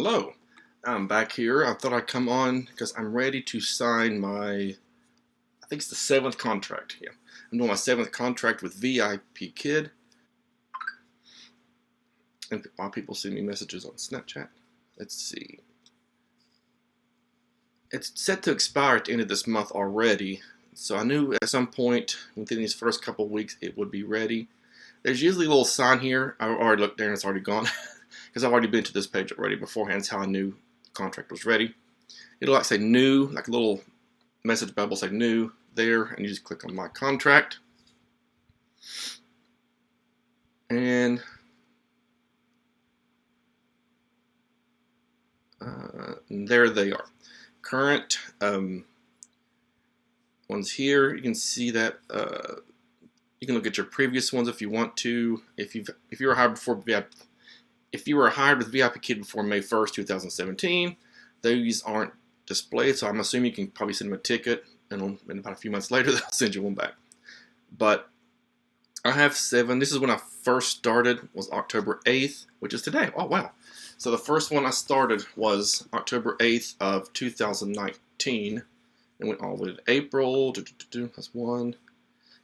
Hello, I'm back here. I thought I'd come on because I'm ready to sign my, I think it's the 7th contract. Yeah, I'm doing my 7th contract with VIPKid. And a lot of people send me messages on Snapchat. Let's see. It's set to expire at the end of this month already, so I knew at some point within these first couple of weeks it would be ready. There's usually a little sign here. I already looked there and it's already gone because I've already been to this page already beforehand. That's how I knew the contract was ready. It'll like say new, like a little message bubble say new there, and you just click on my contract. And there they are. Current ones here. You can see that you can look at your previous ones if you want to. If you were hired before if you were hired with VIPKid before May 1st, 2017, these aren't displayed. So I'm assuming you can probably send them a ticket, and about a few months later they'll send you one back. But I have 7. This is when I first started. Was October 8th, which is today. Oh wow! So the first one I started was October 8th of 2019, and went all the way to April. That's 1.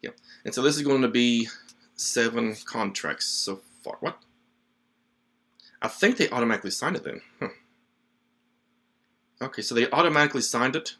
Yeah, and so this is going to be 7 contracts so far. What? I think they automatically signed it then. Huh. Okay, so they automatically signed it.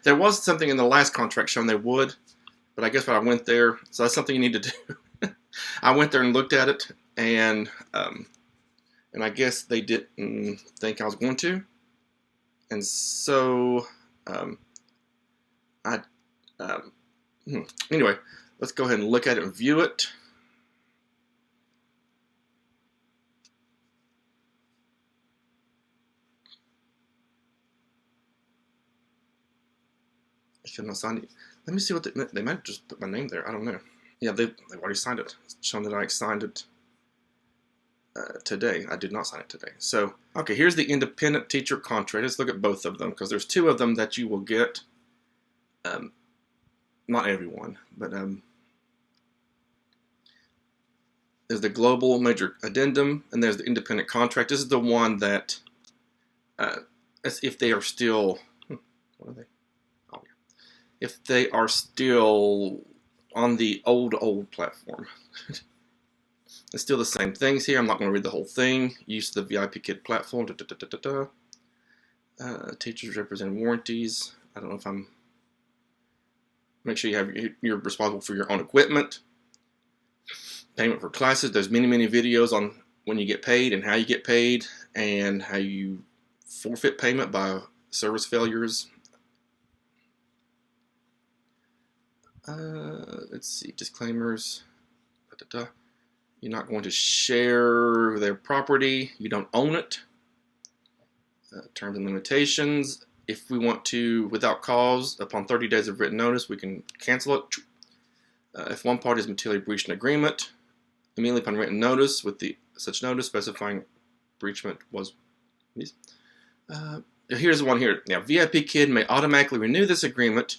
There was something in the last contract showing they would, but I guess when I went there, so that's something you need to do. I went there and looked at it, and I guess they didn't think I was going to, and so anyway, let's go ahead and look at it and view it. I should not sign it. Let me see what they might just put my name there. I don't know. Yeah, they've already signed it. It's showing that I signed it today. I did not sign it today. So, okay, here's the independent teacher contract. Let's look at both of them because there's 2 of them that you will get. Not everyone, but there's the global major addendum, and there's the independent contract. This is the one that, as if they are still, what are they? Oh, yeah. If they are still on the old platform. It's still the same things here. I'm not going to read the whole thing. Use of the VIPKid platform. Teachers representing warranties. I don't know if I'm. Make sure you're responsible for your own equipment. Payment for classes. There's many videos on when you get paid and how you get paid and how you forfeit payment by service failures. Let's see. Disclaimers. You're not going to share their property. You don't own it. Terms and limitations. If we want to, without cause, upon 30 days of written notice, we can cancel it. If one party has materially breached an agreement, immediately upon written notice, with such notice specifying breachment was. Here's one here. Now, VIPKid may automatically renew this agreement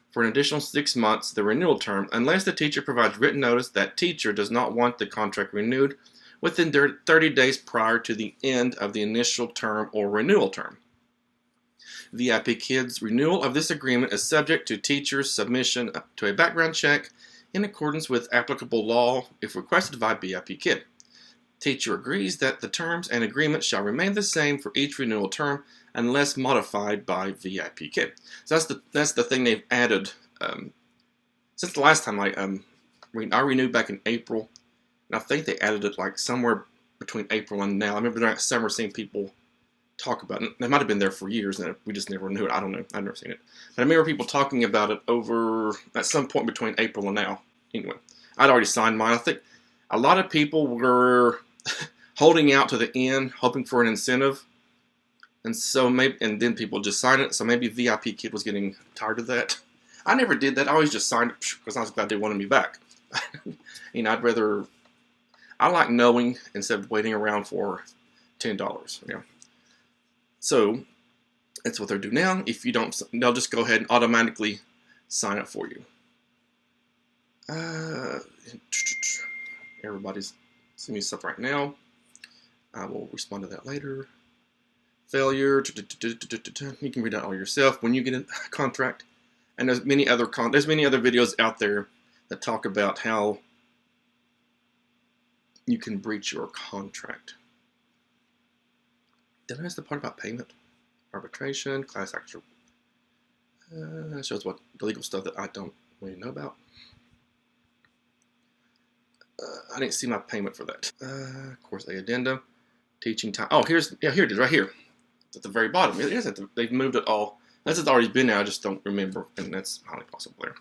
for an additional 6 months, the renewal term, unless the teacher provides written notice that teacher does not want the contract renewed within 30 days prior to the end of the initial term or renewal term. VIPKid's renewal of this agreement is subject to teacher's submission to a background check in accordance with applicable law if requested by VIPKid. Teacher agrees that the terms and agreement shall remain the same for each renewal term unless modified by VIPKid. So that's the thing they've added since the last time I renewed back in April, and I think they added it like somewhere between April and now. I remember during summer seeing people talk about it. It might have been there for years and we just never knew it. I don't know. I've never seen it. But I remember people talking about it over at some point between April and now. Anyway, I'd already signed mine. I think a lot of people were holding out to the end, hoping for an incentive. And so and then people just signed it. So maybe VIPKid was getting tired of that. I never did that. I always just signed it because I was glad they wanted me back. I like knowing instead of waiting around for $10. Yeah. So that's what they'll do now. If you don't, they'll just go ahead and automatically sign it for you. Everybody's sending me stuff right now. I will respond to that later. failure. You can read that all yourself when you get a contract. And there's many other videos out there that talk about how you can breach your contract. Did I miss the part about payment? Arbitration, class action. Shows what the legal stuff that I don't really know about. I didn't see my payment for that. Course addendum, teaching time. Oh, here it is, right here, at the very bottom. It is they've moved it all. That's already been there. I just don't remember, and that's highly possible there.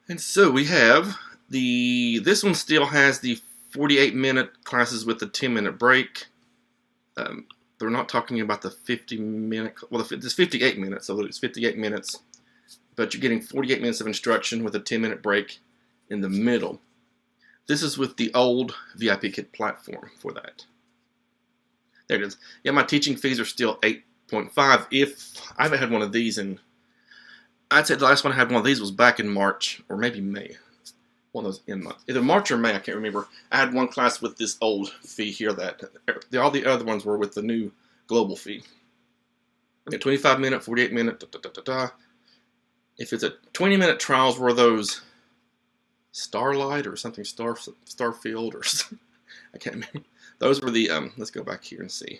And so we have this one still has the 48-minute classes with the 10-minute break. They're not talking about the 50-minute. Well, it's 58 minutes, so it's 58 minutes, but you're getting 48 minutes of instruction with a 10-minute break in the middle. This is with the old VIPKid platform for that. There it is. Yeah, my teaching fees are still 8.5. If I haven't had one of these in, I'd say the last one I had one of these was back in March or maybe May. One of those in months, either March or May, I can't remember. I had one class with this old fee here. That all the other ones were with the new global fee. 25-minute, 48-minute. If it's a 20-minute trials, were those Starlight or something, Starfield or something? I can't remember. Those were the let's go back here and see.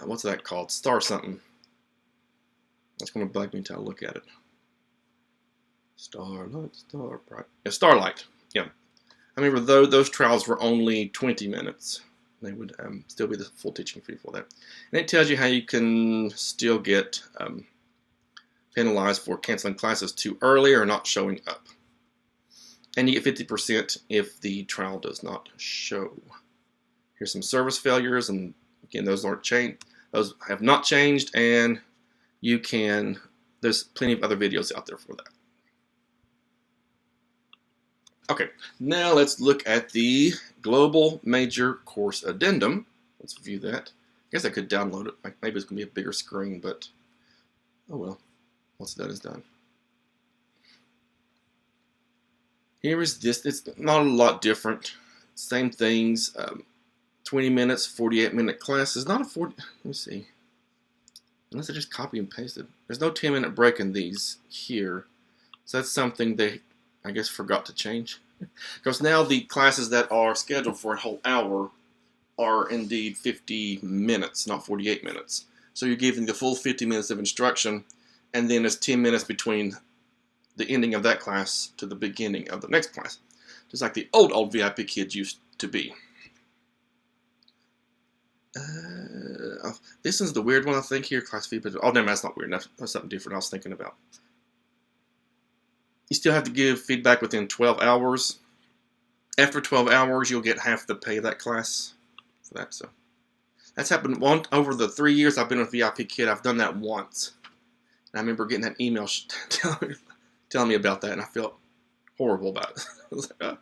What's that called? Star something. That's going to bug me until I look at it. Starlight. Yeah. I remember those trials were only 20 minutes. They would still be the full teaching fee for that. And it tells you how you can still get penalized for canceling classes too early or not showing up. And you get 50% if the trial does not show. Here's some service failures, and again, those aren't changed. Those have not changed, and you can. There's plenty of other videos out there for that. Okay, now let's look at the Global Major Course Addendum. Let's view that. I guess I could download it. Maybe it's going to be a bigger screen, but oh well. What's done is done. Here is this. It's not a lot different. Same things. 20 minutes, 48-minute classes. Not a 40. Let me see. Unless I just copy and pasted. There's no 10-minute break in these here. So that's something they, I guess, forgot to change. Because now the classes that are scheduled for a whole hour are indeed 50 minutes, not 48 minutes. So you're giving the full 50 minutes of instruction, and then there's 10 minutes between the ending of that class to the beginning of the next class. Just like the old VIPKids used to be. This is the weird one, I think, here. Class fee, but oh, no, that's not weird. That's something different I was thinking about. You still have to give feedback within 12 hours. After 12 hours, you'll get half the pay of that class for that. So that's happened over the 3 years I've been with VIPKid. I've done that once. And I remember getting that email telling me about that, and I felt horrible about it. I was like,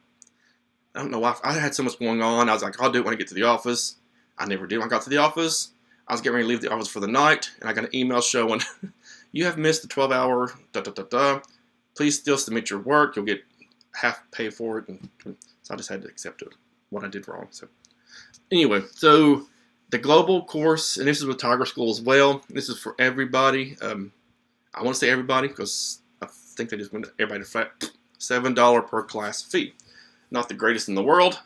I don't know why. I had so much going on. I was like, I'll do it when I get to the office. I never did. When I got to the office, I was getting ready to leave the office for the night, and I got an email showing, you have missed the 12-hour, Please still submit your work. You'll get half pay for it. And so I just had to accept it, what I did wrong. So anyway, so the global course, and this is with Tiger School as well. This is for everybody. I want to say everybody because I think they just went everybody to flat $7 per class fee. Not the greatest in the world.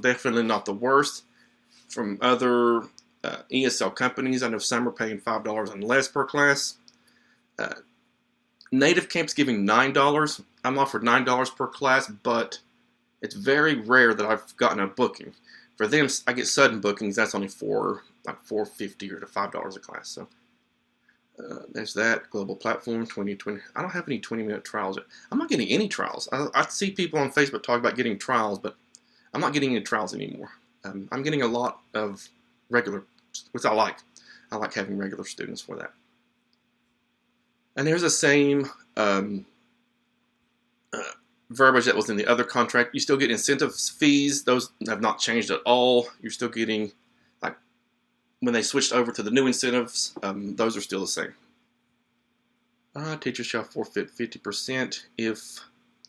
Definitely not the worst. From other ESL companies, I know some are paying $5 and less per class. Native Camp's giving $9. I'm offered $9 per class, but it's very rare that I've gotten a booking. For them, I get sudden bookings. That's only like $4.50 or to $5 a class. So there's that global platform 2020. I don't have any 20-minute trials yet. I'm not getting any trials. I see people on Facebook talk about getting trials, but I'm not getting any trials anymore. I'm getting a lot of regular, which I like. I like having regular students for that. And there's the same verbiage that was in the other contract. You still get incentive fees. Those have not changed at all. You're still getting, like, when they switched over to the new incentives, those are still the same. Teachers shall forfeit 50% if,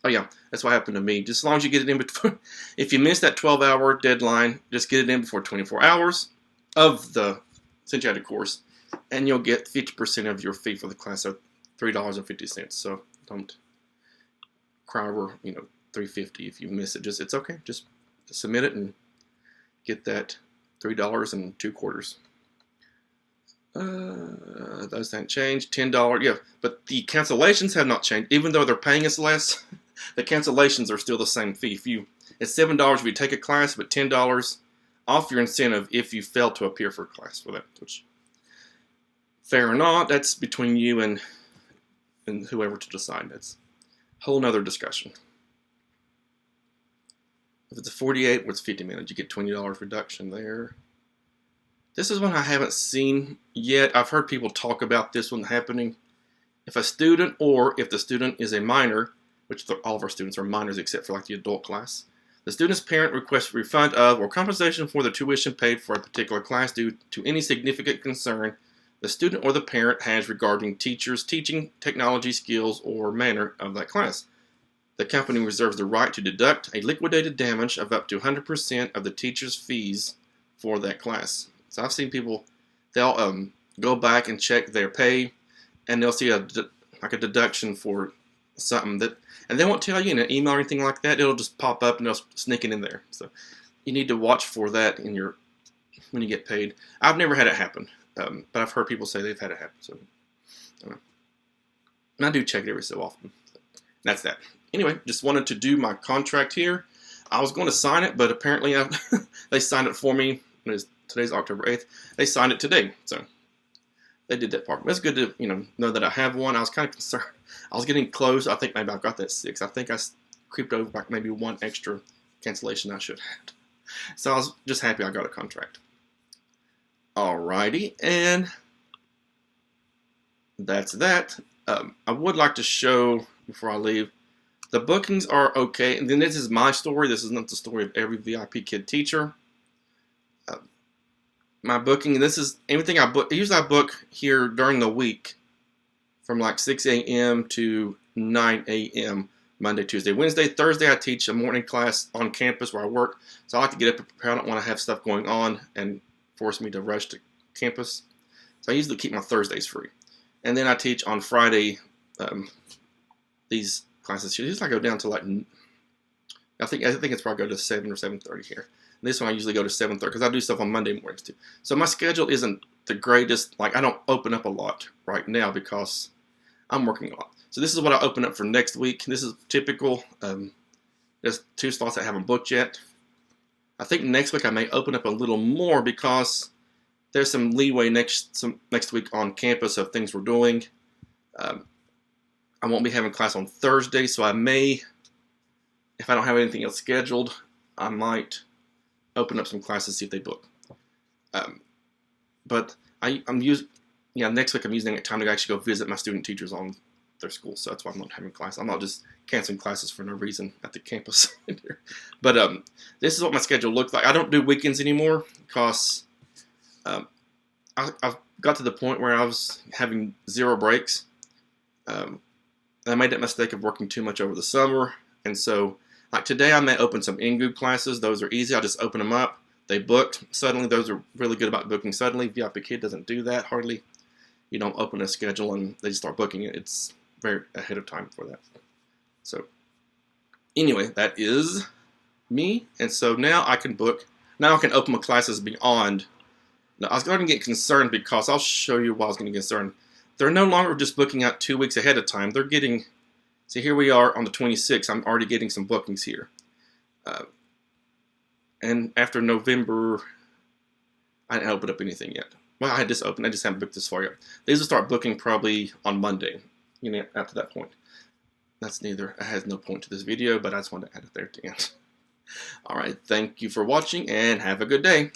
oh yeah, that's what happened to me. Just as long as you get it in before, if you miss that 12-hour deadline, just get it in before 24 hours. of the Essentiated course, and you'll get 50% of your fee for the class, so $3.50. So don't cry over, $3.50 if you miss it. It's okay. Just submit it and get that $3.25. Those haven't changed. $10, yeah, but the cancellations have not changed. Even though they're paying us less, the cancellations are still the same fee. It's $7 if you take a class, but $10 off your incentive if you fail to appear for a class for that. Which, fair or not, that's between you and whoever to decide. That's a whole nother discussion. If it's a 48, what's 50 minutes? You get $20 reduction there. This is one I haven't seen yet. I've heard people talk about this one happening. If a student, or if the student is a minor, which all of our students are minors except for like the adult class, the student's parent requests a refund of or compensation for the tuition paid for a particular class due to any significant concern the student or the parent has regarding teachers' teaching, technology, skills, or manner of that class. The company reserves the right to deduct a liquidated damage of up to 100% of the teacher's fees for that class. So I've seen people, they'll go back and check their pay, and they'll see a deduction for something that, and they won't tell you in an email or anything like that. It'll just pop up and they'll sneak it in there. So you need to watch for that when you get paid. I've never had it happen, but I've heard people say they've had it happen. So and I do check it every so often. So that's that. Anyway, just wanted to do my contract here. I was going to sign it, but apparently they signed it for me. Today's October 8th. They signed it today, so they did that part. But it's good to know that I have one. I was kind of concerned. I was getting close. I think maybe I've got that 6. I think I creeped over like maybe one extra cancellation I should have. So I was just happy I got a contract. Alrighty, and that's that. I would like to show, before I leave, the bookings are okay. And then this is my story. This is not the story of every VIPKid teacher. My booking, and this is everything I book. Usually I book here during the week from like 6 a.m. to 9 a.m. Monday, Tuesday, Wednesday. Thursday I teach a morning class on campus where I work. So I like to get up and prepare. I don't want to have stuff going on and force me to rush to campus. So I usually keep my Thursdays free. And then I teach on Friday these classes. Usually I go down to like, I think it's probably go to 7 or 7:30 here. This one I usually go to 7:30 because I do stuff on Monday mornings too. So my schedule isn't the greatest. Like I don't open up a lot right now because I'm working a lot. So this is what I open up for next week. This is typical. There's 2 slots I haven't booked yet. I think next week I may open up a little more because there's some leeway next week on campus of things we're doing. I won't be having class on Thursday, so I may, if I don't have anything else scheduled, I might open up some classes, see if they book. But next week I'm using that time to actually go visit my student teachers on their school, so that's why I'm not having class. I'm not just canceling classes for no reason at the campus. But this is what my schedule looks like. I don't do weekends anymore because I've got to the point where I was having 0 breaks. I made that mistake of working too much over the summer, and so like today I may open some in-group classes. Those are easy. I'll just open them up. They booked suddenly. Those are really good about booking suddenly. VIPKid doesn't do that hardly. You don't open a schedule and they just start booking it. It's very ahead of time for that. So anyway, that is me. And so now I can book. Now I can open my classes beyond. Now I was going to get concerned because I'll show you why I was going to get concerned. They're no longer just booking out 2 weeks ahead of time. They're getting. So here we are on the 26th. I'm already getting some bookings here. And after November, I didn't open up anything yet. Well, I had this open. I just haven't booked this far yet. These will start booking probably on Monday, after that point. It has no point to this video, but I just wanted to add it there at the end. All right, thank you for watching, and have a good day.